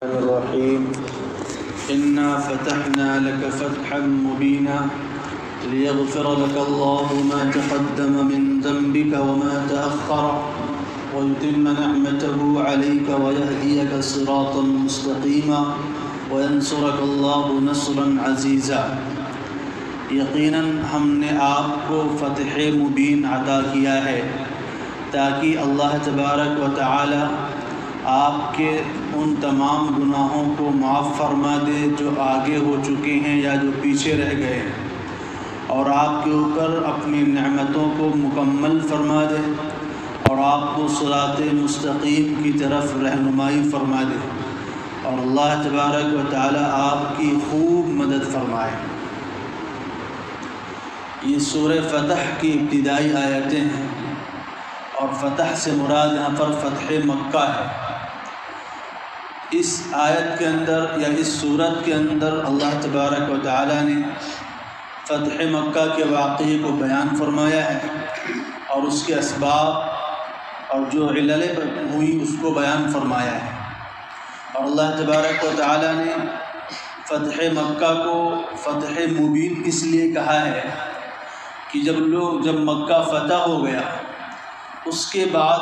الرحيم إنا فتحنا لك فتحا مبينا ليغفر لك الله ما تقدم من ذنبك وما تأخر ويتم نعمته عليك ويهديك صراطا مستقيما وينصرك الله نصرا عزيزا۔ یقیناً ہم نے آپ کو فتح مبین عطا کیا ہے تاکہ اللہ تبارک و تعالی آپ کے ان تمام گناہوں کو معاف فرما دے جو آگے ہو چکے ہیں یا جو پیچھے رہ گئے ہیں، اور آپ کے اوپر اپنی نعمتوں کو مکمل فرما دے اور آپ کو صراط مستقیم کی طرف رہنمائی فرما دے، اور اللہ تبارک و تعالی آپ کی خوب مدد فرمائے۔ یہ سورہ فتح کی ابتدائی آیتیں ہیں، اور فتح سے مراد یہاں پر فتح مکہ ہے۔ اس آیت کے اندر یا اس سورت کے اندر اللہ تبارک و تعالی نے فتح مکہ کے واقعے کو بیان فرمایا ہے، اور اس کے اسباب اور جو عللیں ہوئی اس کو بیان فرمایا ہے۔ اور اللہ تبارک و تعالی نے فتح مکہ کو فتح مبین اس لیے کہا ہے کہ جب مکہ فتح ہو گیا، اس کے بعد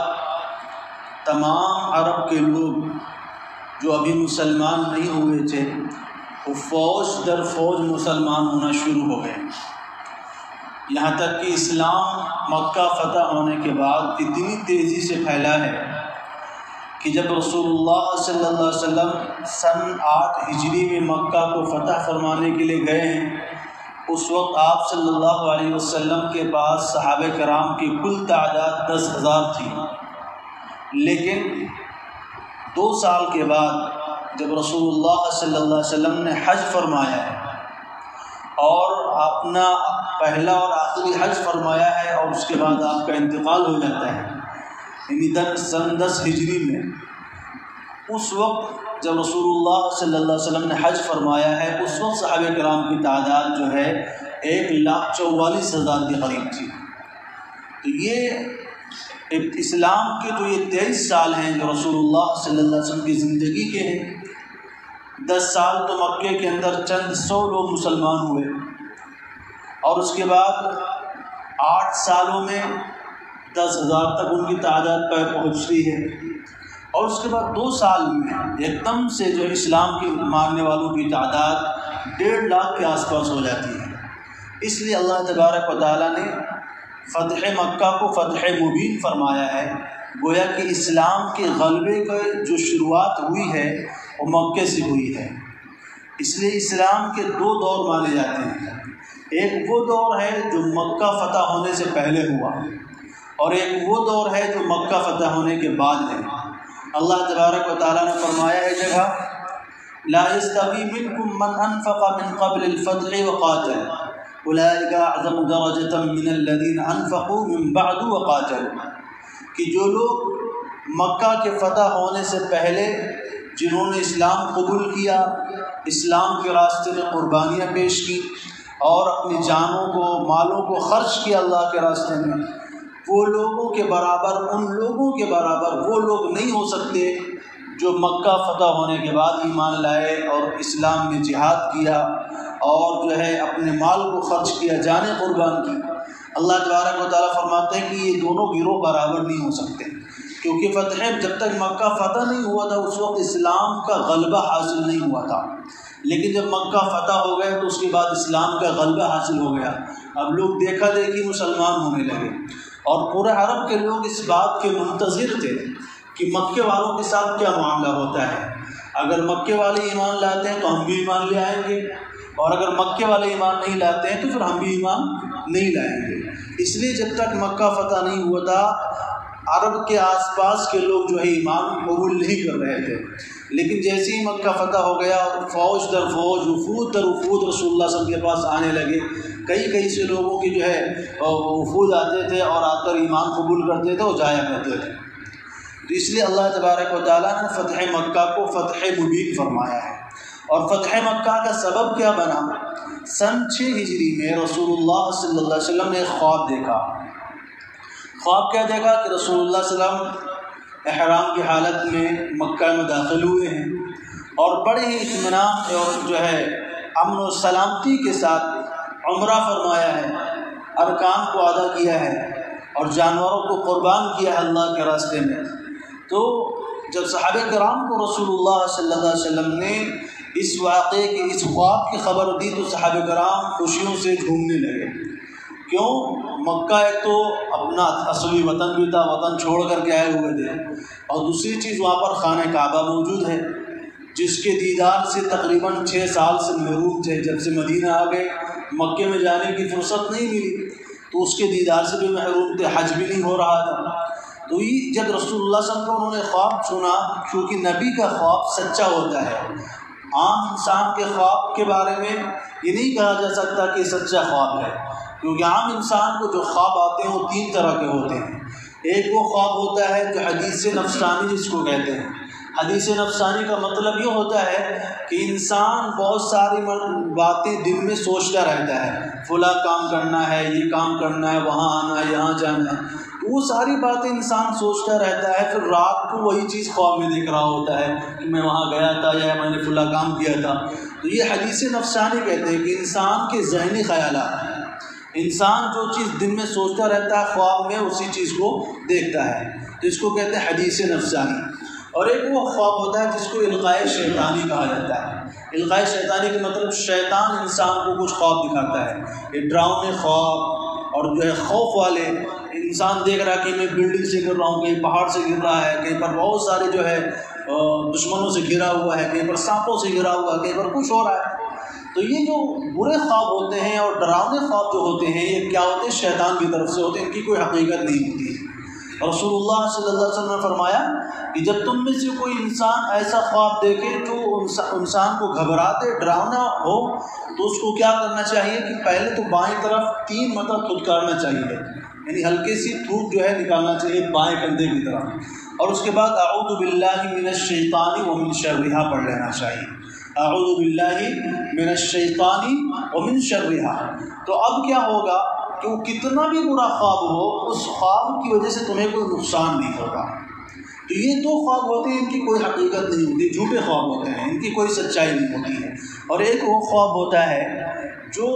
تمام عرب کے لوگ جو ابھی مسلمان نہیں ہوئے تھے وہ فوج در فوج مسلمان ہونا شروع ہو گئے، یہاں تک کہ اسلام مکہ فتح ہونے کے بعد اتنی تیزی سے پھیلا ہے کہ جب رسول اللہ صلی اللہ علیہ وسلم سن 8 ہجری میں مکہ کو فتح فرمانے کے لیے گئے ہیں، اس وقت آپ صلی اللہ علیہ وسلم کے پاس صحابہ کرام کی کل تعداد 10,000 تھی، لیکن 2 سال کے بعد جب رسول اللہ صلی اللہ علیہ وسلم نے حج فرمایا ہے اور اپنا پہلا اور آخری حج فرمایا ہے، اور اس کے بعد آپ کا انتقال ہو جاتا ہے، یعنی سن 10 ہجری میں، اس وقت جب رسول اللہ صلی اللہ علیہ وسلم نے حج فرمایا ہے، اس وقت صحابہ کرام کی تعداد جو ہے 1,44,000 کے قریب تھی۔ تو یہ اسلام کے جو یہ 23 سال ہیں جو رسول اللہ صلی اللہ علیہ وسلم کی زندگی کے ہیں، 10 سال تو مکے کے اندر چند 100 لوگ مسلمان ہوئے، اور اس کے بعد 8 سالوں میں 10,000 تک ان کی تعداد پہنچ رہی ہے، اور اس کے بعد 2 سال میں ایک دم سے جو اسلام کے ماننے والوں کی تعداد 1.5 لاکھ کے آس پاس ہو جاتی ہے۔ اس لیے اللہ تبارک و تعالیٰ نے فتح مکہ کو فتح مبین فرمایا ہے، گویا کہ اسلام کے غلبے کی جو شروعات ہوئی ہے وہ مکے سے ہوئی ہے۔ اس لیے اسلام کے 2 دور مانے جاتے ہیں، ایک وہ دور ہے جو مکہ فتح ہونے سے پہلے ہوا، اور ایک وہ دور ہے جو مکہ فتح ہونے کے بعد ہے۔ اللہ تبارک و تعالیٰ نے فرمایا ہے جگہ لا يستوي منكم من انفق من قبل الفتح وقاتل اولئك اعظم درجة من الذين انفقوا من بعد وقاتلوا، کہ جو لوگ مکہ کے فتح ہونے سے پہلے جنہوں نے اسلام قبول کیا، اسلام کے راستے میں قربانیاں پیش کی اور اپنی جانوں کو مالوں کو خرچ کیا اللہ کے راستے میں، وہ لوگوں کے برابر ان لوگوں کے برابر وہ لوگ نہیں ہو سکتے جو مکہ فتح ہونے کے بعد ایمان لائے اور اسلام میں جہاد کیا اور جو ہے اپنے مال کو خرچ کیا، جانیں قربان کی۔ اللہ تبارک و تعالیٰ فرماتے ہیں کہ یہ دونوں گروہ برابر نہیں ہو سکتے، کیونکہ فتح جب تک مکہ فتح نہیں ہوا تھا اس وقت اسلام کا غلبہ حاصل نہیں ہوا تھا، لیکن جب مکہ فتح ہو گیا تو اس کے بعد اسلام کا غلبہ حاصل ہو گیا، اب لوگ دیکھا دیکھی مسلمان ہونے لگے، اور پورے عرب کے لوگ اس بات کے منتظر تھے کہ مکے والوں کے ساتھ کیا معاملہ ہوتا ہے، اگر مکے والے ایمان لاتے ہیں تو ہم بھی ایمان لے آئیں گے، اور اگر مکے والے ایمان نہیں لاتے ہیں تو پھر ہم بھی ایمان نہیں لائیں گے۔ اس لیے جب تک مکہ فتح نہیں ہوا تھا عرب کے آس پاس کے لوگ جو ہے ایمان قبول نہیں کر رہے تھے، لیکن جیسے ہی مکہ فتح ہو گیا اور فوج در فوج وفود در وفود رسول اللہ صلی اللہ علیہ وسلم کے پاس آنے لگے، کئی سے لوگوں کی جو ہے وفود آتے تھے اور آ کر ایمان قبول کرتے تھے اور جایا کرتے تھے۔ تو اس لیے اللہ تبارک و تعالیٰ نے فتح مکہ کو فتح مبین فرمایا ہے۔ اور فتح مکہ کا سبب کیا بنا؟ سن 6 ہجری میں رسول اللہ صلی اللہ علیہ وسلم نے ایک خواب دیکھا۔ خواب کیا دیکھا کہ رسول اللہ صلی اللہ علیہ وسلم احرام کی حالت میں مکہ میں داخل ہوئے ہیں، اور بڑے ہی اطمینان اور جو ہے امن و سلامتی کے ساتھ عمرہ فرمایا ہے، ارکان کو ادا کیا ہے اور جانوروں کو قربان کیا ہے اللہ کے راستے میں۔ تو جب صحابہ کرام کو رسول اللہ صلی اللہ علیہ وسلم نے اس واقعے کی، اس خواب کی خبر دی تو صحابہ کرام خوشیوں سے جھومنے لگے۔ کیوں؟ مکہ ایک تو اپنا اصلی وطن بھی تھا، وطن چھوڑ کر کے آئے ہوئے تھے، اور دوسری چیز وہاں پر خانہ کعبہ موجود ہے جس کے دیدار سے تقریباً 6 سال سے محروم تھے۔ جب سے مدینہ آ گئے مکے میں جانے کی فرصت نہیں ملی تو اس کے دیدار سے بھی محروم تھے، حج بھی نہیں ہو رہا تھا۔ تو یہ جب رسول اللہ صلی اللہ علیہ وسلم کو انہوں نے خواب سنا، کیونکہ نبی کا خواب سچا ہوتا ہے، عام انسان کے خواب کے بارے میں یہ نہیں کہا جا سکتا کہ سچا خواب ہے، کیونکہ عام انسان کو جو خواب آتے ہیں وہ 3 طرح کے ہوتے ہیں۔ ایک وہ خواب ہوتا ہے جو حدیث نفسانی جس کو کہتے ہیں۔ حدیث نفسانی کا مطلب یہ ہوتا ہے کہ انسان بہت ساری باتیں دل میں سوچتا رہتا ہے، فلاں کام کرنا ہے، یہ کام کرنا ہے، وہاں آنا ہے، یہاں جانا ہے، وہ ساری باتیں انسان سوچتا رہتا ہے، پھر رات کو وہی چیز خواب میں دیکھ رہا ہوتا ہے کہ میں وہاں گیا تھا یا میں نے فلاں کام کیا تھا۔ تو یہ حدیث نفسانی کہتے ہیں کہ انسان کے ذہنی خیالات، انسان جو چیز دن میں سوچتا رہتا ہے خواب میں اسی چیز کو دیکھتا ہے، تو اس کو کہتے ہیں حدیث نفسانی۔ اور ایک وہ خواب ہوتا ہے جس کو القائے شیطانی کہا جاتا ہے۔ القائے شیطانی کا مطلب شیطان انسان کو کچھ خواب دکھاتا ہے، یہ ڈراؤنے خواب اور جو ہے خوف والے۔ انسان دیکھ رہا ہے کہ میں بلڈنگ سے گر رہا ہوں، کہیں پہاڑ سے گر رہا ہے، کہیں پر بہت سارے جو ہے دشمنوں سے گھرا ہوا ہے، کہیں پر سانپوں سے گھرا ہوا ہے، کہیں پر کچھ ہو رہا ہے۔ تو یہ جو برے خواب ہوتے ہیں اور ڈراؤنے خواب جو ہوتے ہیں یہ کیا ہوتے ہیں؟ شیطان کی طرف سے ہوتے ہیں، ان کی کوئی حقیقت نہیں ہوتی ہے۔ رسول اللہ صلی اللہ علیہ وسلم نے فرمایا کہ جب تم میں سے کوئی انسان ایسا خواب دیکھے جو انسان کو گھبراتے ڈراؤنا ہو تو اس کو کیا کرنا چاہیے کہ پہلے تو بائیں طرف 3 مرتبہ تھودکارنا چاہیے، یعنی ہلکی سی تھوک جو ہے نکالنا چاہیے بائیں کندھے کی طرف، اور اس کے بعد اعوذ باللہ من الشیطان ومن شرہا پڑھ لینا چاہیے، اعوذ باللہ من الشیطان ومن شرہا۔ تو اب کیا ہوگا کہ وہ کتنا بھی برا خواب ہو اس خواب کی وجہ سے تمہیں کوئی نقصان نہیں ہوگا۔ تو یہ 2 خواب ہوتے ہیں، ان کی کوئی حقیقت نہیں ہوتی، جھوٹے خواب ہوتے ہیں، ان کی کوئی سچائی نہیں ہوتی ہے۔ اور ایک وہ خواب ہوتا ہے جو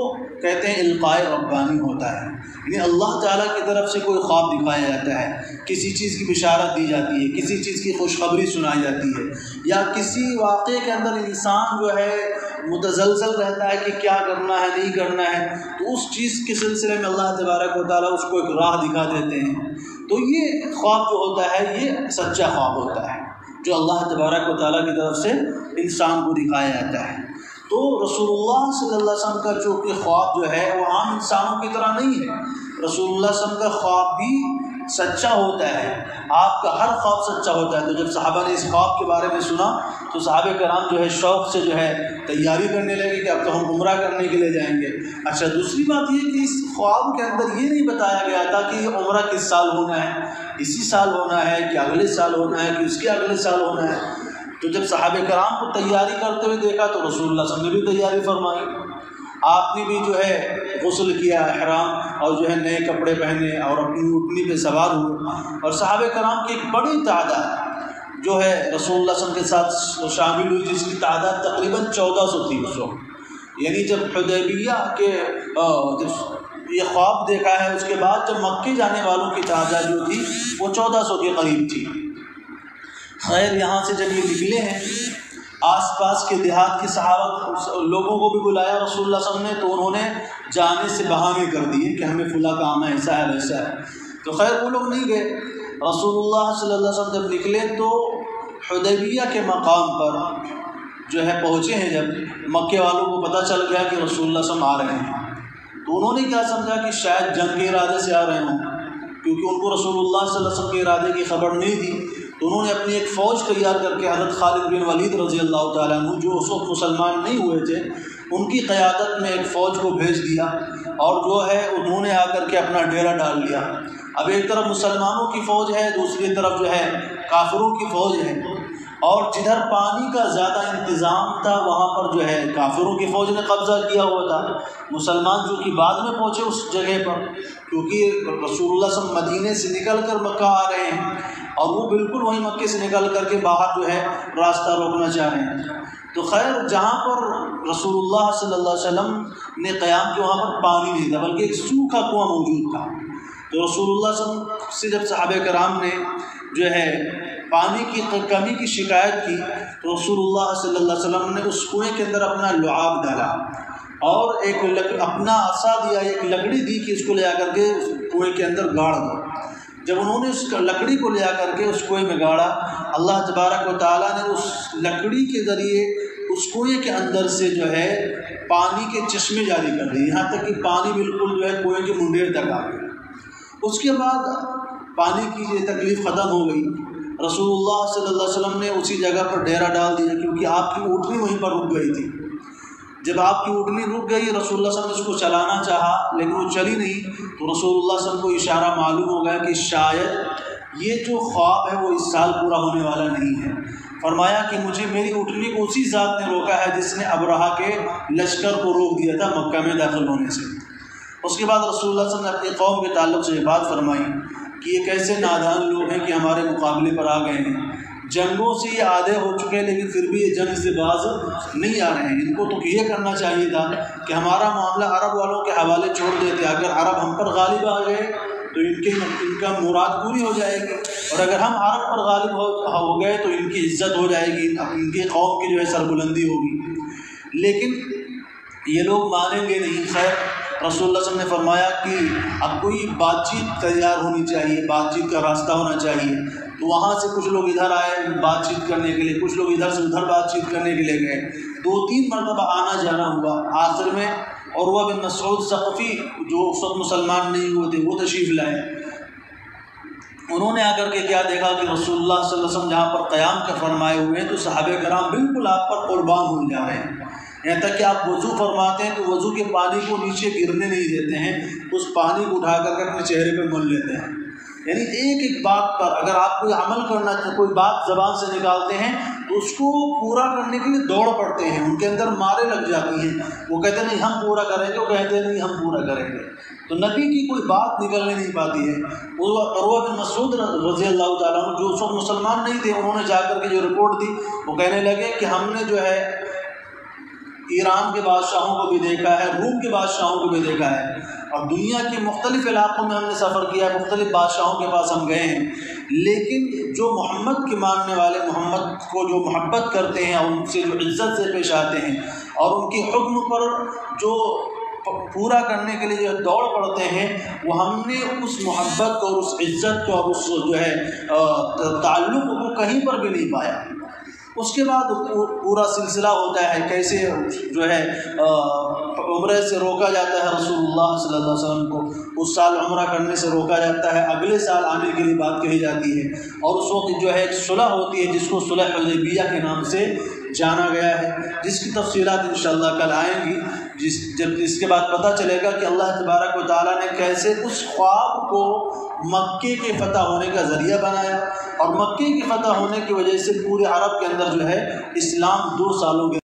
کہتے ہیں القائے ربانی ہوتا ہے، یعنی اللہ تعالیٰ کی طرف سے کوئی خواب دکھایا جاتا ہے، کسی چیز کی بشارت دی جاتی ہے، کسی چیز کی خوشخبری سنائی جاتی ہے، یا کسی واقعے کے اندر انسان جو ہے متزلزل رہتا ہے کہ کیا کرنا ہے نہیں کرنا ہے، تو اس چیز کے سلسلے میں اللہ تبارک و تعالیٰ اس کو ایک راہ دکھا دیتے ہیں۔ تو یہ خواب جو ہوتا ہے یہ سچا خواب ہوتا ہے جو اللہ تبارک و تعالیٰ کی طرف سے انسان کو دکھایا جاتا ہے۔ تو رسول اللہ صلی اللہ علیہ وسلم کا جو کہ خواب جو ہے وہ عام انسانوں کی طرح نہیں ہے، رسول اللہ صلی اللہ علیہ وسلم کا خواب بھی سچا ہوتا ہے، آپ کا ہر خواب سچا ہوتا ہے۔ تو جب صحابہ نے اس خواب کے بارے میں سنا تو صحابہ کرام جو ہے شوق سے جو ہے تیاری کرنے لگے کہ اب تو ہم عمرہ کرنے کے لیے جائیں گے۔ اچھا، دوسری بات یہ کہ اس خواب کے اندر یہ نہیں بتایا گیا تھا کہ یہ عمرہ کس سال ہونا ہے، اسی سال ہونا ہے کہ اگلے سال ہونا ہے کہ اس کے اگلے سال ہونا ہے۔ تو جب صحابہ کرام کو تیاری کرتے ہوئے دیکھا تو رسول اللہ صلی اللہ علیہ وسلم نے بھی تیاری فرمائی، آپ نے بھی جو ہے غسل کیا احرام اور جو ہے نئے کپڑے پہنے اور اپنی اونٹنی پہ سوار ہوئے، اور صحابہ کرام کی ایک بڑی تعداد جو ہے رسول اللہ صلی اللہ علیہ وسلم کے ساتھ شامل ہوئی، جس کی تعداد تقریباً 1400 تھی اس وقت۔ یعنی جب حدیبیہ کے جب یہ خواب دیکھا ہے اس کے بعد جب مکے جانے والوں کی تعداد جو تھی وہ 1400 کے قریب تھی۔ خیر، یہاں سے جب یہ نکلے ہیں آس پاس کے دیہات کے صحابہ لوگوں کو بھی بلایا رسول اللہ صلی اللہ علیہ وسلم نے، تو انہوں نے جانے سے بہانے کر دیے کہ ہمیں فلاں کام ہے، ایسا ہے ویسا ہے۔ تو خیر وہ لوگ نہیں گئے۔ رسول اللہ صلی اللہ علیہ وسلم جب نکلے تو حدیبیہ کے مقام پر جو ہے پہنچے ہیں، جب مکے والوں کو پتہ چل گیا کہ رسول اللہ صلی اللہ علیہ وسلم آ رہے ہیں تو انہوں نے کیا سمجھا کہ شاید جنگ کے ارادے سے آ رہے ہوں، کیونکہ ان کو رسول اللہ صلی اللہ علیہ وسلم کے ارادے کی خبر نہیں تھی۔ تو انہوں نے اپنی ایک فوج تیار کر کے حضرت خالد بن ولید رضی اللہ تعالیٰ عنہ جو اس وقت مسلمان نہیں ہوئے تھے ان کی قیادت میں ایک فوج کو بھیج دیا، اور جو ہے انہوں نے آ کر کے اپنا ڈیرا ڈال لیا۔ اب ایک طرف مسلمانوں کی فوج ہے، دوسری طرف جو ہے کافروں کی فوج ہے، اور جدھر پانی کا زیادہ انتظام تھا وہاں پر جو ہے کافروں کی فوج نے قبضہ کیا ہوا تھا. مسلمان جو کہ بعد میں پہنچے اس جگہ پر، کیونکہ رسول اللہ صلی اللہ علیہ وسلم مدینے سے نکل کر مکہ آ رہے ہیں اور وہ بالکل وہیں مکے سے نکل کر کے باہر جو ہے راستہ روکنا چاہ رہے ہیں. تو خیر جہاں پر رسول اللہ صلی اللہ علیہ وسلم نے قیام کیا وہاں پر پانی نہیں تھا بلکہ ایک سوکھا کنواں موجود تھا. تو رسول اللہ صلی اللہ علیہ وسلم سے جب صحابہ کرام نے جو ہے پانی کی کمی کی شکایت کی تو رسول اللہ صلی اللہ علیہ وسلم نے اس کنویں کے اندر اپنا لعاب ڈالا اور ایک اپنا عصا دیا، ایک لکڑی دی کہ اس کو لے آ کر کے اس کنویں کے اندر گاڑ دو. جب انہوں نے اس لکڑی کو لے آ کر کے اس کنویں میں گاڑا، اللہ تبارک و تعالیٰ نے اس لکڑی کے ذریعے اس کنویں کے اندر سے جو ہے پانی کے چشمے جاری کر دیے، یہاں تک کہ پانی بالکل جو ہے کنویں کے منڈیر تک آ گیا. اس کے بعد پانی کی یہ تکلیف ختم ہو گئی. رسول اللہ صلی اللہ علیہ وسلم نے اسی جگہ پر ڈیرا ڈال دیا کیونکہ آپ کی اونٹنی وہیں پر رک گئی تھی. جب آپ کی اونٹنی رک گئی رسول اللہ صلی اللہ علیہ وسلم نے اس کو چلانا چاہا لیکن وہ چلی نہیں، تو رسول اللہ صلی اللہ علیہ وسلم کو اشارہ معلوم ہو گیا کہ شاید یہ جو خواب ہے وہ اس سال پورا ہونے والا نہیں ہے. فرمایا کہ مجھے میری اونٹنی کو اسی ذات نے روکا ہے جس نے ابرہہ کے لشکر کو روک دیا تھا مکہ میں داخل ہونے سے. اس کے بعد رسول اللہ صلی اللہ علیہ وسلم نے اپنی قوم کے تعلق سے یہ بات فرمائی کہ یہ کیسے نادان لوگ ہیں کہ ہمارے مقابلے پر آ گئے ہیں، جنگوں سے یہ آدھے ہو چکے ہیں لیکن پھر بھی یہ جنگ سے باز نہیں آ رہے ہیں. ان کو تو یہ کرنا چاہیے تھا کہ ہمارا معاملہ عرب والوں کے حوالے چھوڑ دیتے، اگر عرب ہم پر غالب آ گئے تو ان کا مراد پوری ہو جائے گی، اور اگر ہم عرب پر غالب ہو گئے تو ان کی عزت ہو جائے گی، ان کی قوم کی جو ہے سربلندی ہوگی. لیکن یہ لوگ مانیں گے نہیں. خیر رسول اللہ صلی اللہ علیہ وسلم نے فرمایا کہ اب کوئی بات چیت تیار ہونی چاہیے، بات چیت کا راستہ ہونا چاہیے. تو وہاں سے کچھ لوگ ادھر آئے بات چیت کرنے کے لیے، کچھ لوگ ادھر سے ادھر بات چیت کرنے کے لیے گئے. 2-3 مرتبہ آنا جانا ہوا. آخر میں عروہ بن مسعود ثقفی جو اس وقت مسلمان نہیں ہوئے تھے وہ تشریف لائے. انہوں نے آ کر کے کیا دیکھا کہ رسول اللہ صلی اللہ علیہ وسلم جہاں پر قیام کا فرمائے ہوئے ہیں تو صحابہ کرام بالکل آپ پر قربان ہو جا رہے ہیں. یہاں تک کہ آپ وضو فرماتے ہیں تو وضو کے پانی کو نیچے گرنے نہیں دیتے ہیں، اس پانی کو اٹھا کر کے اپنے چہرے پہ مل لیتے ہیں. یعنی ایک ایک بات پر اگر آپ کوئی عمل کرنا چاہتے، کوئی بات زبان سے نکالتے ہیں تو اس کو پورا کرنے کے لیے دوڑ پڑتے ہیں، ان کے اندر مارے لگ جاتی ہیں. وہ کہتے ہیں نہیں ہم پورا کریں گے، وہ کہتے ہیں نہیں ہم پورا کریں گے. تو نبی کی کوئی بات نکلنے نہیں پاتی ہے. وہ عروہ بن مسعود رضی اللہ تعالیٰ عنہ جو اس وقت مسلمان نہیں تھے، انہوں نے جا کر کے جو رپورٹ دی وہ کہنے لگے کہ ہم نے جو ہے ایران کے بادشاہوں کو بھی دیکھا ہے، روم کے بادشاہوں کو بھی دیکھا ہے، اور دنیا کے مختلف علاقوں میں ہم نے سفر کیا ہے، مختلف بادشاہوں کے پاس ہم گئے ہیں، لیکن جو محمد کے ماننے والے، محمد کو جو محبت کرتے ہیں اور ان سے جو عزت سے پیش آتے ہیں اور ان کے حکم پر جو پورا کرنے کے لیے جو دوڑ پڑتے ہیں، وہ ہم نے اس محبت کو اور اس عزت کو اور اس جو ہے تعلق کو کہیں پر بھی نہیں پایا. اس کے بعد پورا سلسلہ ہوتا ہے کیسے جو ہے عمرے سے روکا جاتا ہے رسول اللہ صلی اللہ علیہ وسلم کو، اس سال عمرہ کرنے سے روکا جاتا ہے، اگلے سال آنے کے لیے بات کہی جاتی ہے. اور اس وقت جو ہے ایک صلح ہوتی ہے جس کو صلح حدیبیہ کے نام سے جانا گیا ہے، جس کی تفصیلات انشاءاللہ کل آئیں گی. جب اس کے بعد پتہ چلے گا کہ اللہ تبارک و تعالیٰ نے کیسے اس خواب کو مکے کے فتح ہونے کا ذریعہ بنایا، اور مکے کی فتح ہونے کی وجہ سے پورے عرب کے اندر جو ہے اسلام 2 سالوں کے